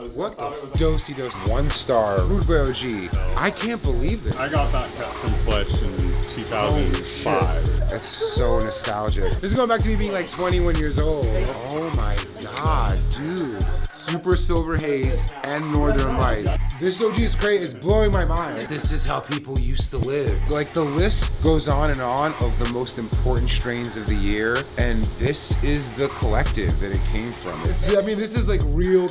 What the dosey dose? 1-star Rude Boy OG. I can't believe this. I got that cat from Fletch in 2005. That's so nostalgic. This is going back to me being like 21 years old. Oh my god, dude. Super Silver Haze and Northern Lights. This OG is great. It's blowing my mind. This is how people used to live. Like, the list goes on and on of the most important strains of the year, and this is the collective that it came from. This is like real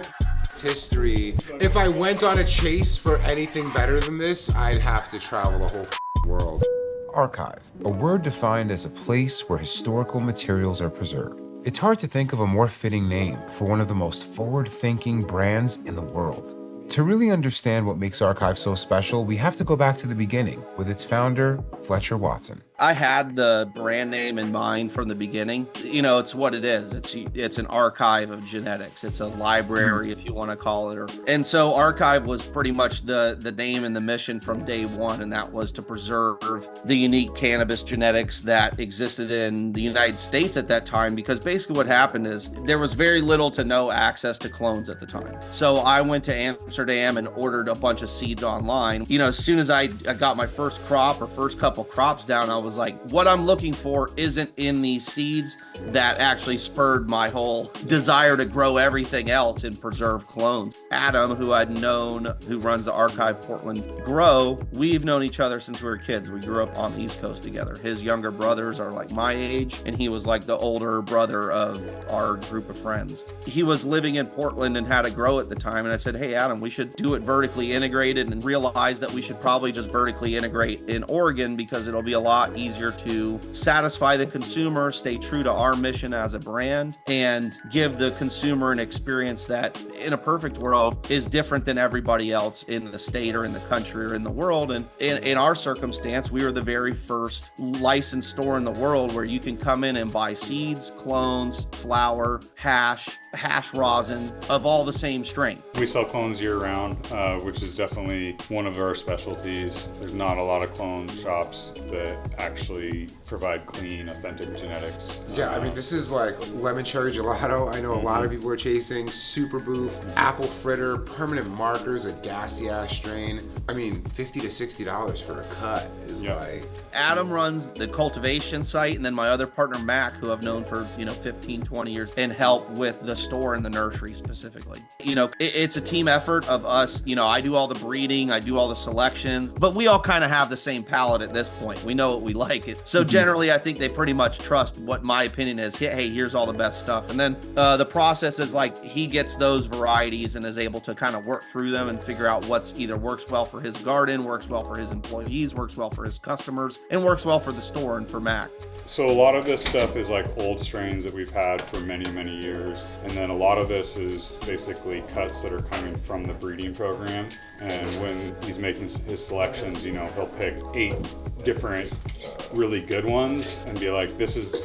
history. If I went on a chase for anything better than this, I'd have to travel the whole world. Archive, a word defined as a place where historical materials are preserved. It's hard to think of a more fitting name for one of the most forward-thinking brands in the world. To really understand what makes Archive so special, we have to go back to the beginning with its founder, Fletcher Watson. I had the brand name in mind from the beginning. You know, it's what it is. It's an archive of genetics. It's a library, if you want to call it. And so Archive was pretty much the name and the mission from day one, and that was to preserve the unique cannabis genetics that existed in the United States at that time, because basically what happened is there was very little to no access to clones at the time. So I went to Amsterdam and ordered a bunch of seeds online. You know, as soon as I got my first crop or first couple crops down, I was like, what I'm looking for isn't in these seeds. That actually spurred my whole desire to grow everything else and preserve clones. Adam, who I'd known, who runs the Archive Portland Grow, we've known each other since we were kids. We grew up on the East Coast together. His younger brothers are like my age, and he was like the older brother of our group of friends. He was living in Portland and had a grow at the time, and I said, hey, Adam, we should do it vertically integrated, and realize that we should probably just vertically integrate in Oregon because it'll be a lot easier to satisfy the consumer, stay true to our mission as a brand, and give the consumer an experience that in a perfect world is different than everybody else in the state or in the country or in the world. And in our circumstance, we were the very first licensed store in the world where you can come in and buy seeds, clones, flower, hash rosin of all the same strain. We sell clones year round, which is definitely one of our specialties. There's not a lot of clone shops that actually provide clean, authentic genetics. Yeah, I mean, this is like lemon cherry gelato. I know a lot of people are chasing super boof, apple fritter, permanent markers, a gassy ass strain. I mean, $50 to $60 for a cut is like. Adam runs the cultivation site, and then my other partner Mac, who I've known for 15, 20 years, and help with the store and the nursery specifically. It's a team effort of us. I do all the breeding, I do all the selections, but we all kind of have the same palate at this point. We know what we like it. So generally, I think they pretty much trust what my opinion is. Hey, here's all the best stuff. And then the process is like he gets those varieties and is able to kind of work through them and figure out what's either works well for his garden, works well for his employees, works well for his customers, and works well for the store and for Mac. So a lot of this stuff is like old strains that we've had for many, many years. And then a lot of this is basically cuts that are coming from the breeding program. And when he's making his selections, he'll pick 8 different really good ones and be like, this is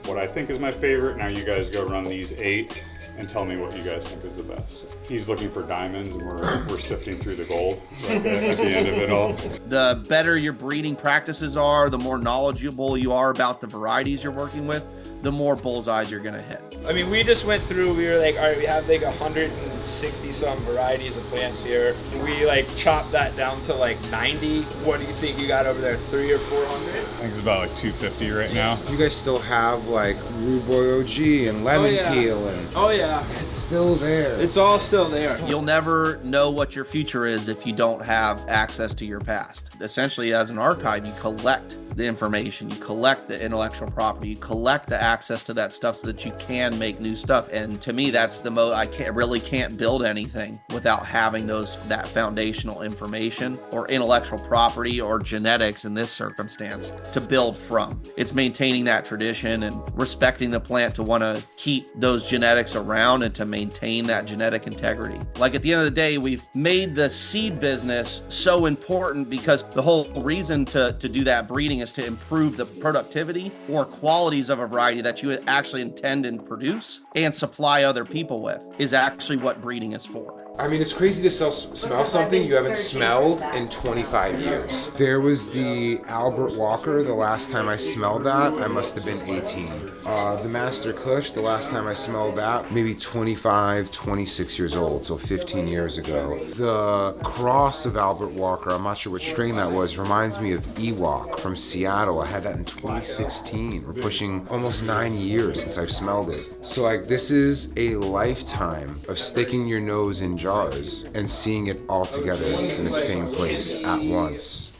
what I think is my favorite. Now you guys go run these 8 and tell me what you guys think is the best. He's looking for diamonds, and we're sifting through the gold at the end of it all. The better your breeding practices are, the more knowledgeable you are about the varieties you're working with, the more bullseyes you're gonna hit. I mean, we just went through, we were like, all right, we have like 160 some varieties of plants here. We like chopped that down to like 90. What do you think you got over there, 300 or 400? I think it's about like 250 right now. You guys still have like Rude Boy OG and lemon peel and it's still there. It's all still there. You'll never know what your future is if you don't have access to your past. Essentially, as an archive, you collect the information, you collect the intellectual property, you collect the access to that stuff so that you can make new stuff. And to me, that's the most, I can't build anything without having that foundational information or intellectual property or genetics in this circumstance to build from. It's maintaining that tradition and respecting the plant to want to keep those genetics around and to maintain that genetic integrity. Like at the end of the day, we've made the seed business so important because the whole reason to do that breeding is to improve the productivity or qualities of a variety that you would actually intend and produce and supply other people with is actually what breeding is for. I mean, it's crazy to smell something you haven't smelled in 25 years. There was the Albert Walker, the last time I smelled that, I must have been 18. The Master Kush, the last time I smelled that, maybe 25, 26 years old, so 15 years ago. The cross of Albert Walker, I'm not sure which strain that was, reminds me of Ewok from Seattle. I had that in 2016. We're pushing almost 9 years since I've smelled it. So like, this is a lifetime of sticking your nose in jars and seeing it all together in the same place at once.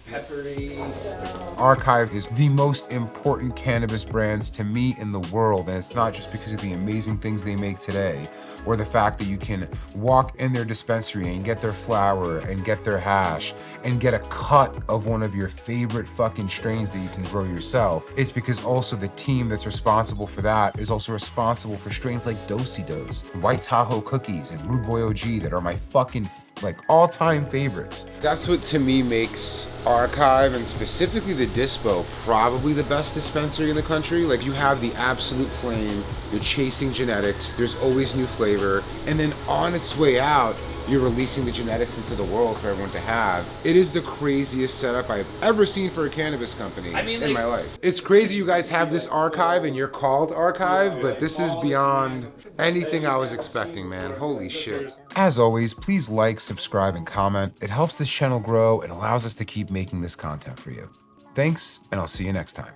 Archive is the most important cannabis brands to me in the world, and it's not just because of the amazing things they make today, or the fact that you can walk in their dispensary and get their flower and get their hash and get a cut of one of your favorite fucking strains that you can grow yourself. It's because also the team that's responsible for that is also responsible for strains like Do-Si-Dos, White Tahoe Cookies, and Rude Boy OG that are my fucking like all-time favorites. That's what to me makes Archive, and specifically the Dispo, probably the best dispensary in the country. Like, you have the absolute flame, you're chasing genetics, there's always new flavor, and then on its way out, you're releasing the genetics into the world for everyone to have. It is the craziest setup I've ever seen for a cannabis company in my life. It's crazy you guys have this Archive and you're called Archive, but this is beyond anything I was expecting, man. Holy shit. As always, please like, subscribe, and comment. It helps this channel grow and allows us to keep making this content for you. Thanks, and I'll see you next time.